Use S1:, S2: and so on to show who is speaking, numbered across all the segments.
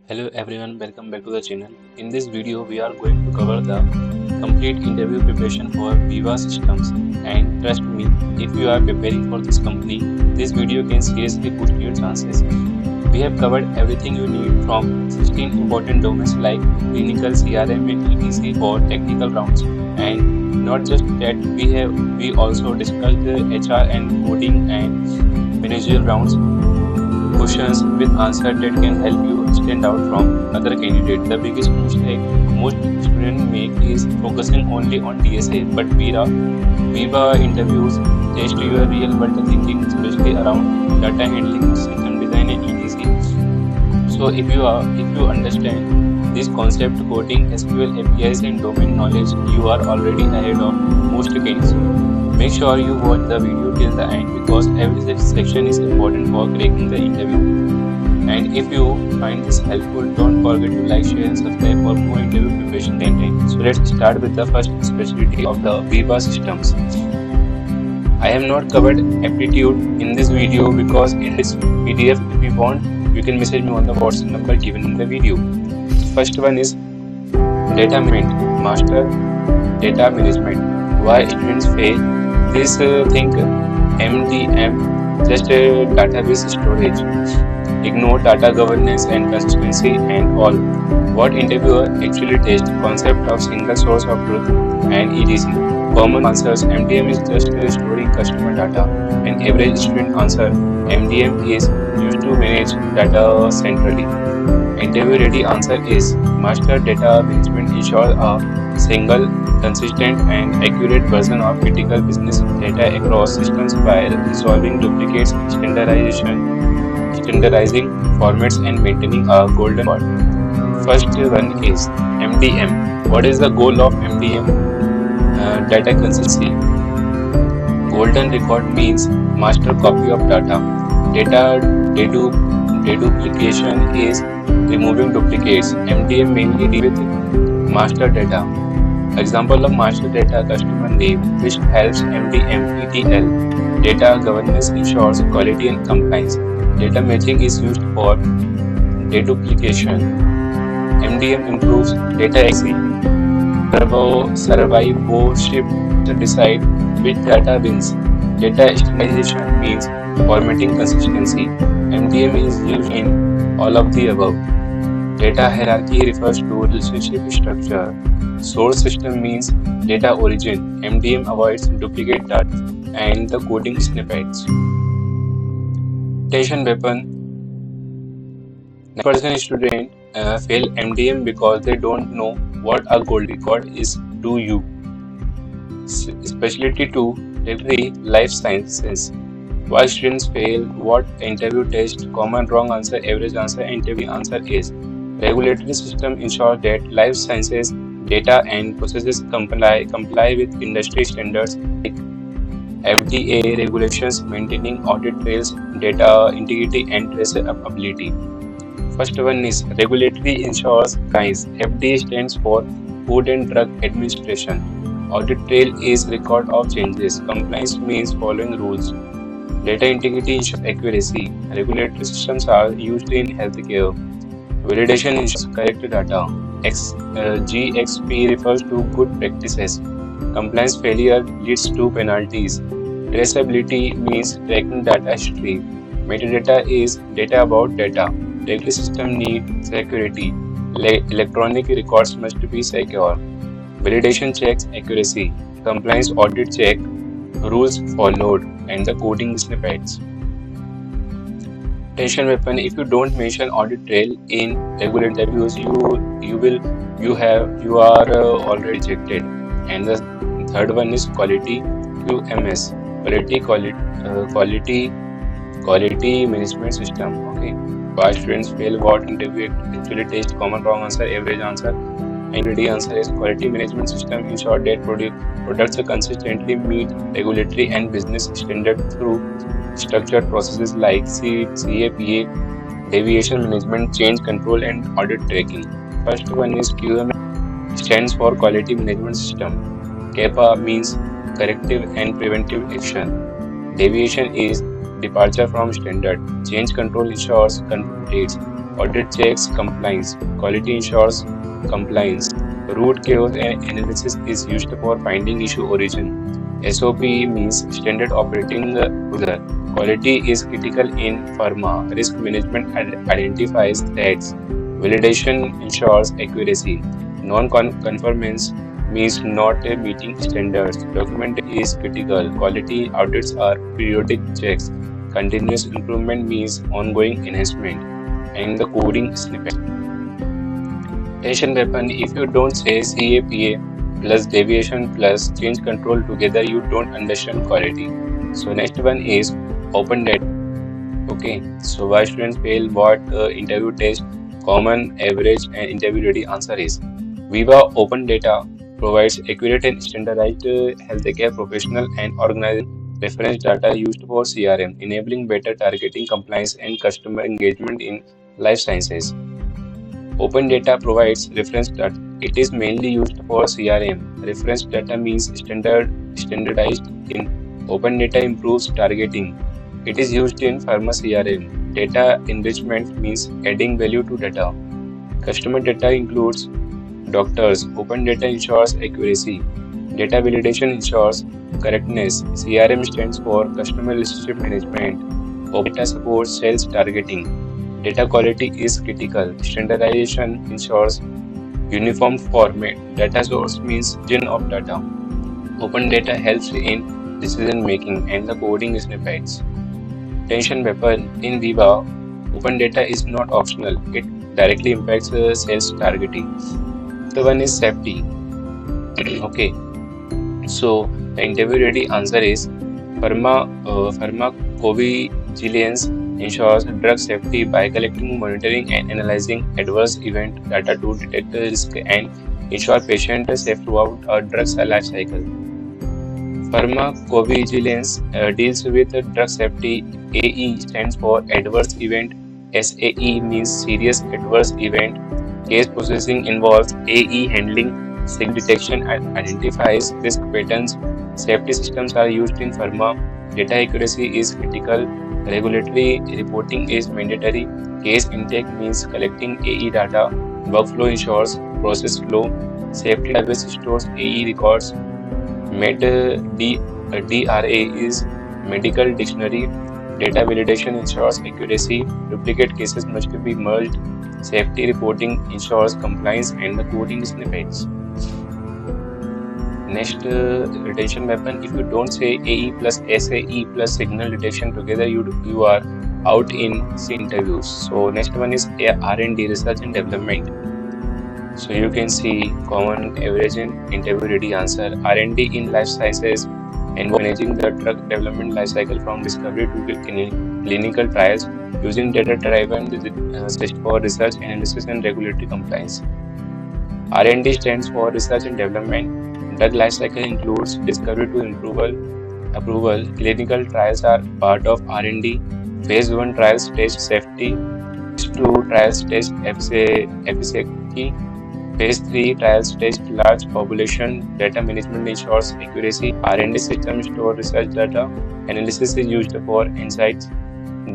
S1: Hello everyone, welcome back to the channel. In this video, we are going to cover the complete interview preparation for Viva Systems. And trust me, if you are preparing for this company, this video can seriously boost your chances. We have covered everything you need from 16 important domains like clinical, CRM and ETC for technical rounds. And not just that, we also discussed the HR and coding and managerial rounds questions with answers that can help you stand out from other candidates. The biggest mistake most students make is focusing only on DSA, but Viva interviews test your real-world thinking, especially around data handling, system design, and ETC. So if you understand this concept, coding, SQL, APIs, and domain knowledge, you are already ahead of most candidates. Make sure you watch the video till the end because every section is important for cracking the interview. And if you find this helpful, don't forget to like, share and subscribe for more interview preparation content. So let's start with the first specialty of the Viva Systems. I have not covered aptitude in this video because in this PDF, if you want, you can message me on the WhatsApp number given in the video. First one is data management, master data management. Why students fail? This think MDM, just database storage. Ignore data governance and consistency and all. What interviewer actually test? Concept of single source of truth and ETC. Common answers: MDM is just storing customer data. An average student answer: MDM is used to manage data centrally. Interview ready answer is master data management ensures a single, consistent and accurate version of critical business data across systems by resolving duplicates, standardizing formats and maintaining a golden record. First one is MDM. What is the goal of MDM? Data consistency. Golden record means master copy of data. Deduplication is removing duplicates. MDM mainly deal with master data. Example of master data: customer name, which helps MDM ETL. Data governance ensures quality and compliance. Data matching is used for deduplication. MDM improves data accuracy. Survivorship to decide which data wins. Data standardization means formatting consistency. MDM is used in all of the above. Data hierarchy refers to relationship structure. Source system means data origin. MDM avoids duplicate data and the coding snippets. Attention weapon. 9% student fail MDM because they don't know what a gold record is. Do you? Specialty 2, Regulatory Life Sciences. Why students fail? What interview test? Common wrong answer, average answer, interview answer is. Regulatory system ensure that life sciences data and processes comply with industry standards like FDA regulations, maintaining audit trails, data integrity and traceability. First one is regulatory ensures guys. FDA stands for Food and Drug Administration. Audit trail is record of changes. Compliance means following rules. Data integrity ensures accuracy. Regulatory systems are used in healthcare. Validation ensures correct data. GXP refers to good practices. Compliance failure leads to penalties. Traceability means tracking data history. Metadata is data about data. Regulatory system need security. Electronic records must be secure. Validation checks accuracy. Compliance audit check rules followed and the coding snippets. Attention weapon. If you don't mention audit trail in regular interviews, you are already rejected. And the third one is quality QMS. Quality management system. Okay. Why students fail? What interview actually test? Common wrong answer, average answer, and ready answer is quality management system ensure that products consistently meet regulatory and business standards through structured processes like CAPA, deviation management, change control, and audit tracking. First one is QMS, stands for Quality Management System. CAPA means corrective and preventive action. Deviation is departure from standard. Change control ensures control dates. Audit checks compliance. Quality ensures compliance. Root cause analysis is used for finding issue origin. SOP means standard operating procedure. Quality is critical in pharma. Risk management identifies threats. Validation ensures accuracy. Non-conformance means not meeting standards. Documentation is critical. Quality audits are periodic checks. Continuous improvement means ongoing enhancement. And the coding snippet. Attention weapon, if you don't say CAPA plus deviation plus change control together, you don't understand quality. So next one is open data. Okay, so why students fail, what interview test, common, average and interview ready answer is. Viva Open Data provides accurate and standardized healthcare professional and organized reference data used for CRM, enabling better targeting, compliance and customer engagement in life sciences. Open data provides reference data. It is mainly used for CRM. Reference data means standardized in. Open data improves targeting. It is used in pharma CRM. Data enrichment means adding value to data. Customer data includes doctors. Open data ensures accuracy. Data validation ensures correctness. CRM stands for customer relationship management. Open data supports sales targeting. Data quality is critical. Standardization ensures uniform format. Data source means origin of data. Open data helps in decision making and the coding snippets. Attention weapon in Viva. Open data is not optional. It directly impacts sales targeting. The one is safety. Okay. So the interview ready answer is pharmacovigilance ensures drug safety by collecting, monitoring, and analyzing adverse event data to detect risk and ensure patient safe throughout a drug's life cycle. Pharmacovigilance deals with drug safety. AE stands for adverse event. SAE means serious adverse event. Case processing involves AE handling, signal detection, and identifies risk patterns. Safety systems are used in pharma. Data accuracy is critical. Regulatory reporting is mandatory. Case intake means collecting AE data. Workflow ensures process flow. Safety database stores AE records. DRA is medical dictionary. Data validation ensures accuracy. Duplicate cases must be merged. Safety reporting ensures compliance and the coding snippets. Next, retention weapon. If you don't say AE plus SAE plus signal detection together, you are out in interviews. So next one is R&D, research and development. So you can see common, average and interview ready answer. R&D in life sciences and managing the drug development life cycle from discovery to clinical trials using data-driven for research, analysis and regulatory compliance. R&D stands for research and development. Drug life cycle includes discovery to approval. Clinical trials are part of R&D. Phase 1 trials test safety. Phase 2 trials test efficacy. Phase 3 trials test large population. Data management ensures accuracy. R&D system store research data. Analysis is used for insights.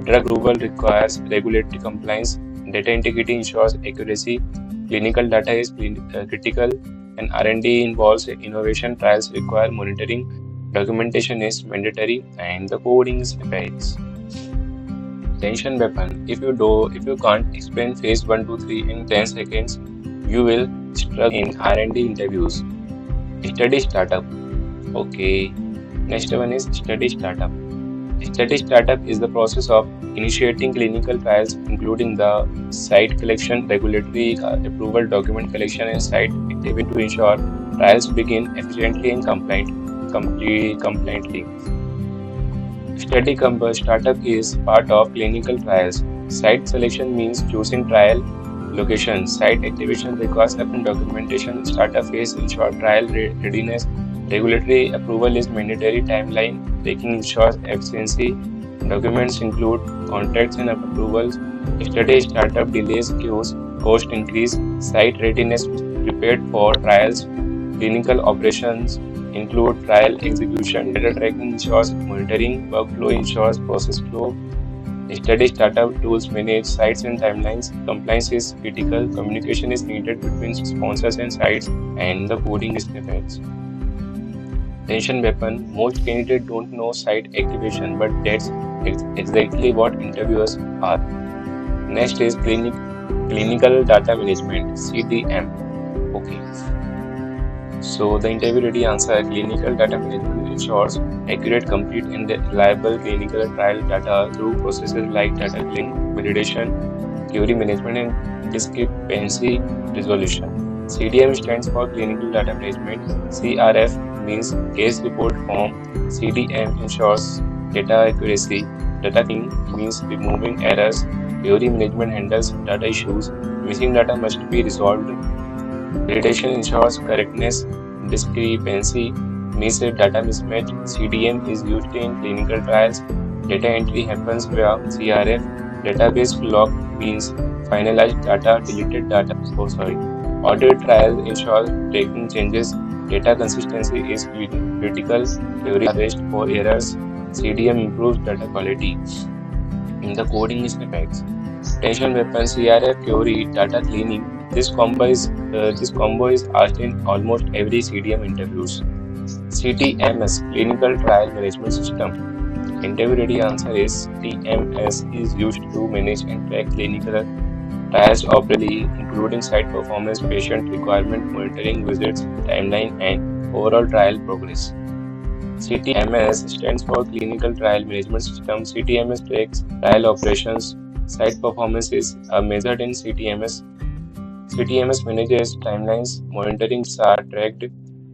S1: Drug approval requires regulatory compliance. Data integrity ensures accuracy. Clinical data is critical. And R&D involves innovation. Trials require monitoring. Documentation is mandatory, and the coding snippets. Attention weapon. If you can't explain phase 1 to 3 in 10 seconds, you will struggle in R&D interviews. Study startup. Okay. Next one is study startup. Study startup is the process of initiating clinical trials, including the site collection, regulatory approval, document collection, and site activity to ensure trials begin efficiently and compliantly. Study startup is part of clinical trials. Site selection means choosing trial location. Site activation requires upfront documentation. Startup phase ensure trial readiness. Regulatory approval is mandatory. Timeline taking ensures efficiency. Documents include contracts and approvals. Study startup delays queues, cost increase. Site readiness prepared for trials. Clinical operations include trial execution. Data tracking ensures monitoring. Workflow ensures process flow. Study startup tools manage sites and timelines. Compliance is critical. Communication is needed between sponsors and sites, and the coding is defense. Tension weapon. Most candidates don't know site activation, but that's exactly what interviewers are. Next is clinical data management (CDM). Okay. So the interview ready answer: clinical data management ensures accurate, complete, and reliable clinical trial data through processes like data cleaning, validation, query management, and discrepancy resolution. CDM stands for Clinical Data Management. CRF means Case Report Form. CDM ensures data accuracy. Data cleaning means removing errors. Query management handles data issues. Missing data must be resolved. Validation ensures correctness. Discrepancy means a data mismatch. CDM is used in clinical trials. Data entry happens via CRF. Database lock means finalized data, deleted data. Audit trial ensures tracking changes. Data consistency is critical. Query arrest for errors. CDM improves data quality. In the coding is effects. Tension weapon, CRF, query, data cleaning. This combo is asked in almost every CDM interviews. CTMS, Clinical Trial Management System. Interview ready answer is CTMS is used to manage and track clinical trials operationally, including site performance, patient requirement monitoring, visits, timeline, and overall trial progress. CTMS stands for Clinical Trial Management System. CTMS tracks trial operations. Site performance is measured in CTMS. CTMS manages timelines, monitoring are tracked,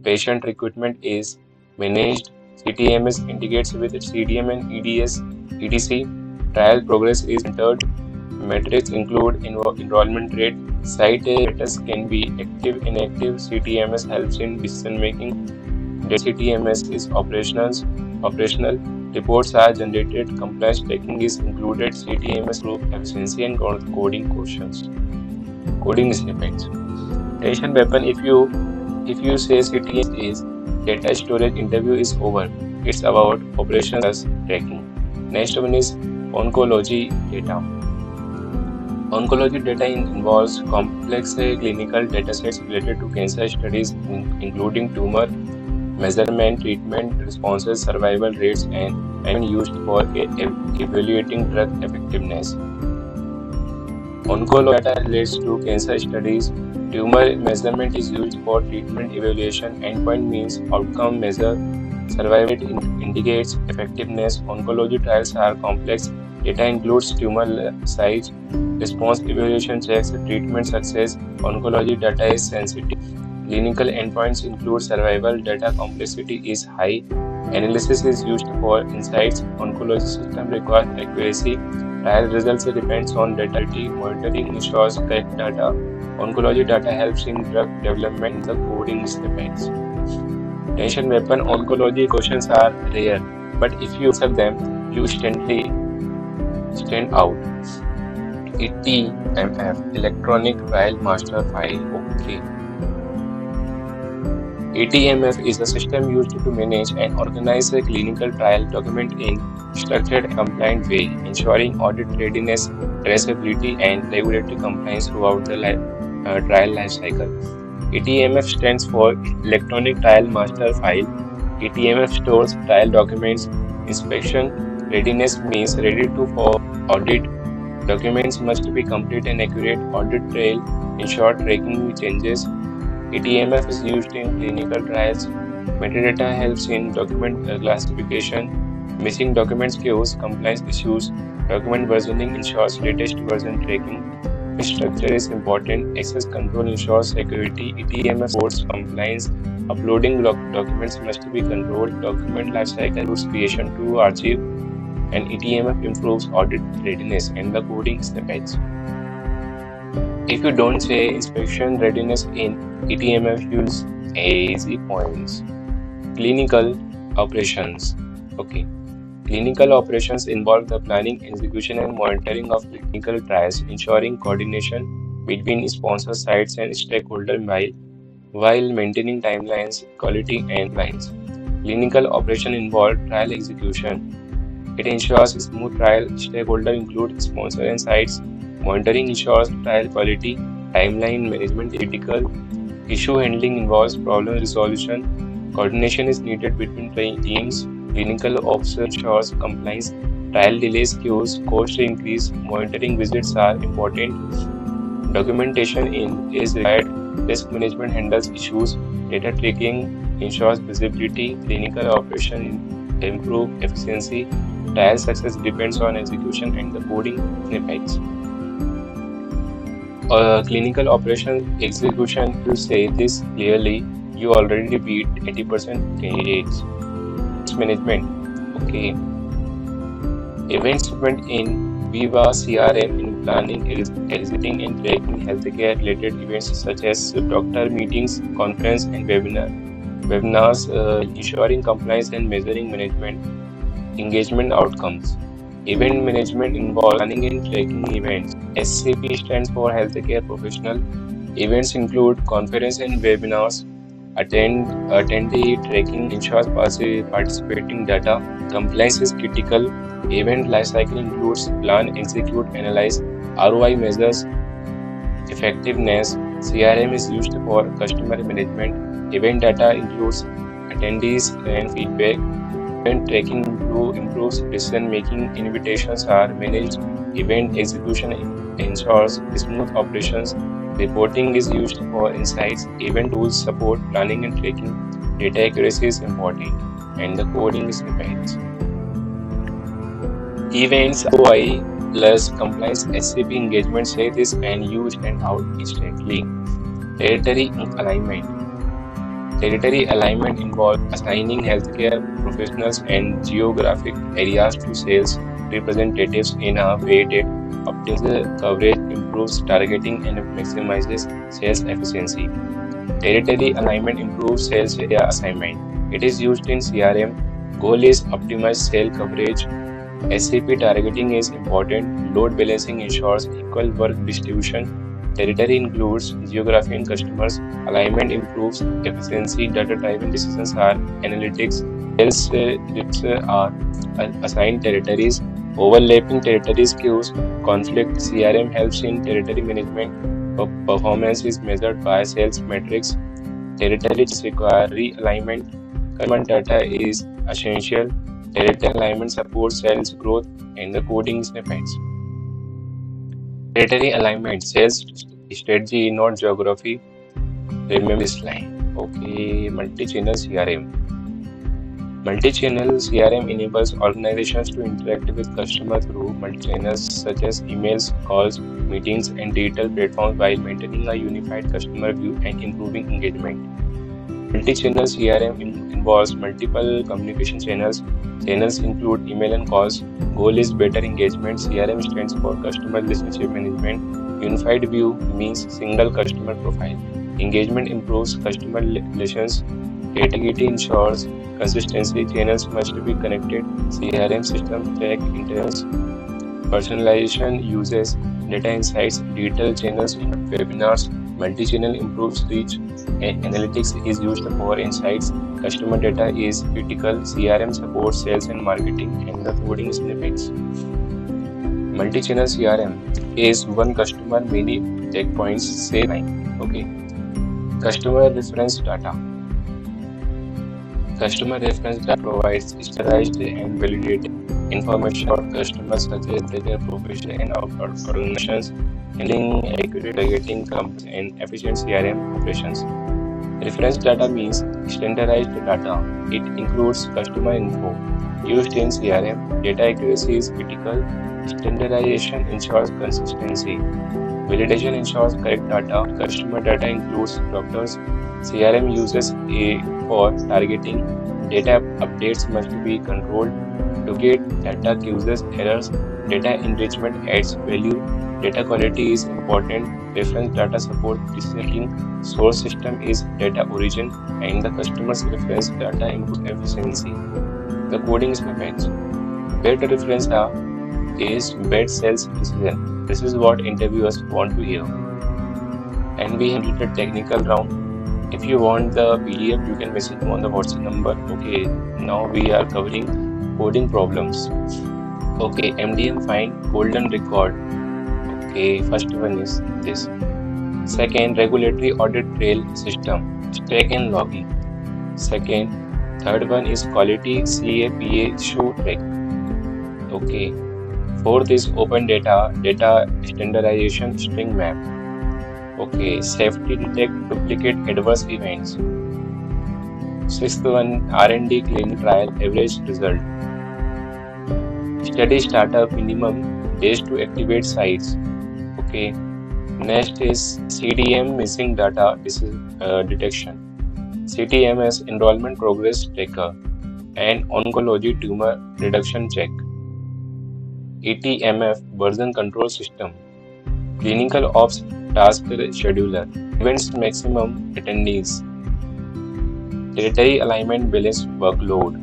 S1: patient recruitment is managed. CTMS integrates with CDM and EDC. Trial progress is entered. Metrics include enrollment rate. Site status can be active, inactive. CTMS helps in decision making. CTMS is operational. Reports are generated. Compliance tracking is included. CTMS proof efficiency and coding questions. Coding snippets. Tension weapon. If you say CTMS is data storage, interview is over. It's about operations tracking. Next one is oncology data. Oncology data involves complex clinical datasets related to cancer studies, including tumor measurement, treatment responses, survival rates, and used for evaluating drug effectiveness. Oncology data relates to cancer studies. Tumor measurement is used for treatment evaluation. Endpoint means outcome measure. Survival rate indicates effectiveness. Oncology trials are complex. Data includes tumor size. Response evaluation checks treatment success. Oncology data is sensitive. Clinical endpoints include survival. Data complexity is high. Analysis is used for insights. Oncology system requires accuracy. Trial results depends on data. Monitoring ensures correct data. Oncology data helps in drug development. The coding depends. Tension weapon. Oncology questions are rare, but if you answer them, you stand out. ETMF, Electronic Trial Master File. Okay. ETMF is a system used to manage and organize a clinical trial document in structured and compliant way, ensuring audit readiness, traceability, and regulatory compliance throughout the trial lifecycle. ETMF stands for Electronic Trial Master File. ETMF stores trial documents. Inspection readiness means ready for audit. Documents must be complete and accurate. Audit trail ensure tracking changes. ETMF is used in clinical trials. Metadata helps in document classification. Missing documents cause compliance issues. Document versioning ensures latest version tracking. Structure is important. Access control ensures security. ETMF supports compliance. Uploading documents must be controlled. Document lifecycle includes creation to archive. And ETMF improves audit readiness and the coding snippets. If you don't say inspection readiness in ETMF, you'll easy points. Clinical operations. Okay. Clinical operations involve the planning, execution, and monitoring of clinical trials, ensuring coordination between sponsor sites and stakeholders while maintaining timelines, quality, and compliance. Clinical operation involve trial execution, It ensures smooth trial. Stakeholders include sponsor and sites. Monitoring ensures trial quality. Timeline management is critical. Issue handling involves problem resolution. Coordination is needed between teams. Clinical officer ensures compliance. Trial delays cause cost increase. Monitoring visits are important. Documentation is required. Risk management handles issues. Data tracking ensures visibility. Clinical operation improve efficiency. Trial success depends on execution and the coding snippets. Clinical operation execution to say this clearly, you already beat 80% candidates. Risk management, okay. Events spent in Viva CRM in planning, exiting, and tracking healthcare related events such as doctor meetings, conference, and webinars, ensuring compliance and measuring management engagement outcomes. Event management involves planning and tracking events. SCP stands for Healthcare Professional. Events include conference and webinars. Attendee tracking ensures participating data. Compliance is critical. Event lifecycle includes plan, execute, analyze, ROI measures, effectiveness. CRM is used for customer management. Event data includes attendees and feedback. Event tracking improves decision making. Invitations are managed. Event execution ensures smooth operations. Reporting is used for insights. Event tools support planning and tracking. Data accuracy is important, and the coding is snippets. Events ROI plus compliance SCP engagement say this and you stand out instantly. Territory alignment. Territory alignment involves assigning healthcare professionals and geographic areas to sales representatives in a way that optimizes coverage, improves targeting, and maximizes sales efficiency. Territory alignment improves sales area assignment. It is used in CRM. Goal is optimized sales coverage. SCP targeting is important. Load balancing ensures equal work distribution. Territory includes geography and customers. Alignment improves efficiency. Data-driven decisions are analytics. Sales reps are assigned territories. Overlapping territories cause conflict. CRM helps in territory management. Performance is measured by sales metrics. Territories require realignment. Customer data is essential. Territory alignment supports sales growth and the coding snippets. Territory alignment, sales strategy, not geography. Remember this line. Okay, multi-channel CRM. Multi-channel CRM enables organizations to interact with customers through multi-channels such as emails, calls, meetings, and digital platforms while maintaining a unified customer view and improving engagement. Multi-channel CRM involves multiple communication channels. Channels include email and calls. Goal is better engagement. CRM stands for Customer Relationship Management. Unified view means single customer profile. Engagement improves customer relations. Integrity ensures consistency. Channels must be connected. CRM systems track intents. Personalization uses data insights. Digital channels in webinars. Multi-channel improves reach. Analytics is used for insights. Customer data is critical. CRM supports sales and marketing and the coding snippets. Multi-channel CRM is one customer, many checkpoints, same line. Okay. Customer reference data. Customer reference data provides standardized and validated information about customers such as their profession and organizations, handling accurate targeting and efficient CRM operations. Reference data means standardized data. It includes customer info used in CRM. Data accuracy is critical. Standardization ensures consistency. Validation ensures correct data. Customer data includes doctors. CRM uses for targeting. Data updates must be controlled. Duplicate data causes errors. Data enrichment adds value. Data quality is important. Reference data support decision-making. Source system is data origin, and the customer's reference data improves efficiency. The coding snippets. Better reference is bad sales decision. This is what interviewers want to hear. And we handled the technical round. If you want the PDF, you can message me on the WhatsApp number. Okay, now we are covering coding problems. Okay, MDM find golden record. Okay, first one is this. Second, regulatory audit trail system, stack and logging. Second, third one is quality CAPA show track. Okay. Fourth is open data standardization string map. Okay. Safety detect duplicate adverse events. Sixth one, R&D clinical trial average result. Study startup minimum days to activate sites. Okay. Next is CDM missing data detection. CTMS enrollment progress tracker and oncology tumor reduction check. ETMF version control system. Clinical ops task scheduler. Events maximum attendees. Territory alignment balance workload.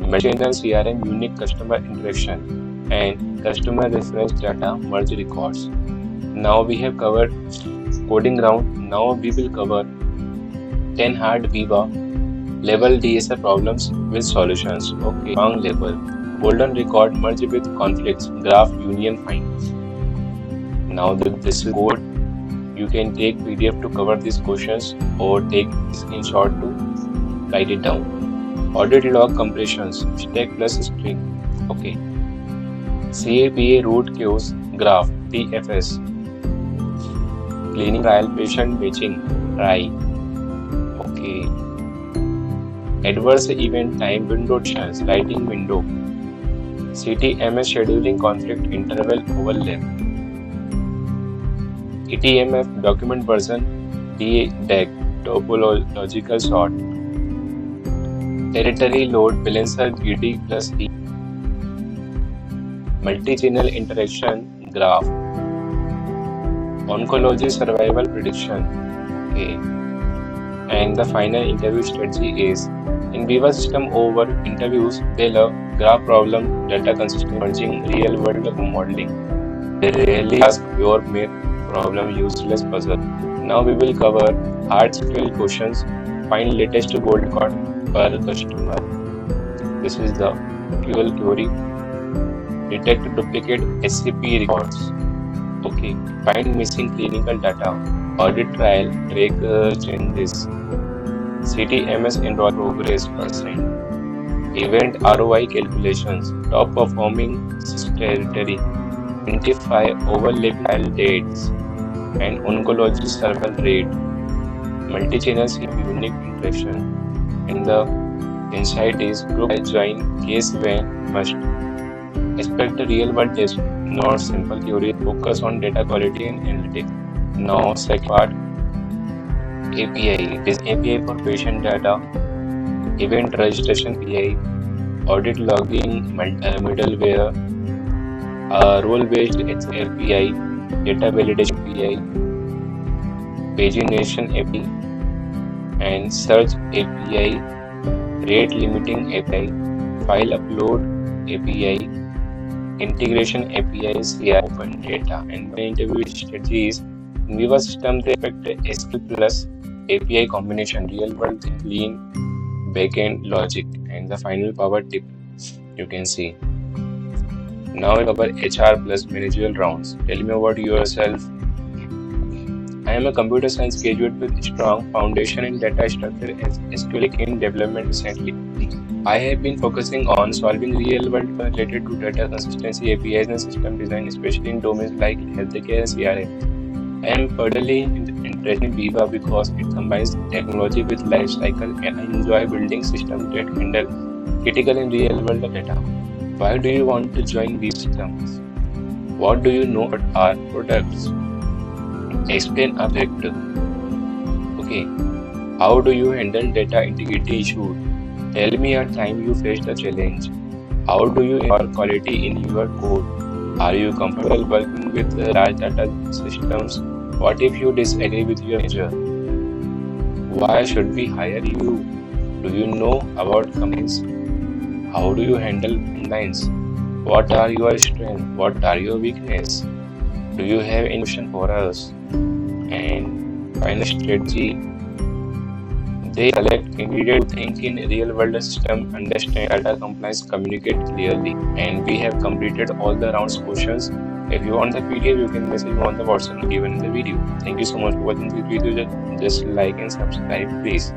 S1: Multi-channel CRM unique customer interaction and customer reference data merge records. Now we have covered coding ground. Now we will cover 10 hard Viva level DSA problems with solutions. Okay, wrong level. Golden record merge with conflicts. Graph union find. Now this is code. You can take PDF to cover these questions or take screenshot to write it down. Audit log compressions. Stack plus string. Okay. CAPA root cause graph. TFS. Clinical trial patient matching. TRI. Okay. Adverse event time window chance. Writing window. CTMS scheduling conflict interval overlap. ETMF document version DAG topological sort. Territory load balancer GD plus E. Multi-channel interaction graph. Oncology survival prediction. Okay. And the final interview strategy is in Viva system over interviews, they love graph problem, data consistent merging, real world modeling. They rarely ask pure math problem, useless puzzle. Now we will cover hard skill questions, find latest gold record per customer. This is the fuel theory. Detect duplicate SCP records. Okay, find missing clinical data. Audit trial, track changes. CTMS enroll progress percent. Event ROI calculations. Top performing territory. Identify overlap trial dates and oncology survival rate. Multi-channel unique interaction. And the insight is group join case when must. Expect a real world test, not simple theory. Focus on data quality and analytics. Now second part, API. It is API for patient data, event registration API, audit logging middleware, role-based API, data validation API, pagination API, and search API, rate limiting API, file upload API, integration APIs, open data, and the interview strategies. In Viva system, they expect SQL plus API combination, real world clean backend logic, and the final power tip you can see. Now we cover HR plus managerial rounds. Tell me about yourself. I am a computer science graduate with strong foundation in data structure and SQL in development recently. I have been focusing on solving real-world related to data consistency, APIs, and system design, especially in domains like healthcare and CRM. I am particularly interested in Viva because it combines technology with life cycle, and I enjoy building systems that handle critical and real-world data. Why do you want to join Viva systems? What do you know about our products? Explain a factor. Okay. How do you handle data integrity issues? Tell me a time you faced a challenge. How do you ensure quality in your code? Are you comfortable working with large data systems? What if you disagree with your manager? Why should we hire you? Do you know about companies? How do you handle deadlines? What are your strengths? What are your weaknesses? Do you have any question for us? And final strategy. They collect candidate who think in real-world system, understand data compliance, communicate clearly, and we have completed all the rounds questions. If you want the PDF, you can message me on the WhatsApp given in the video. Thank you so much for watching this video. Just like and subscribe, please.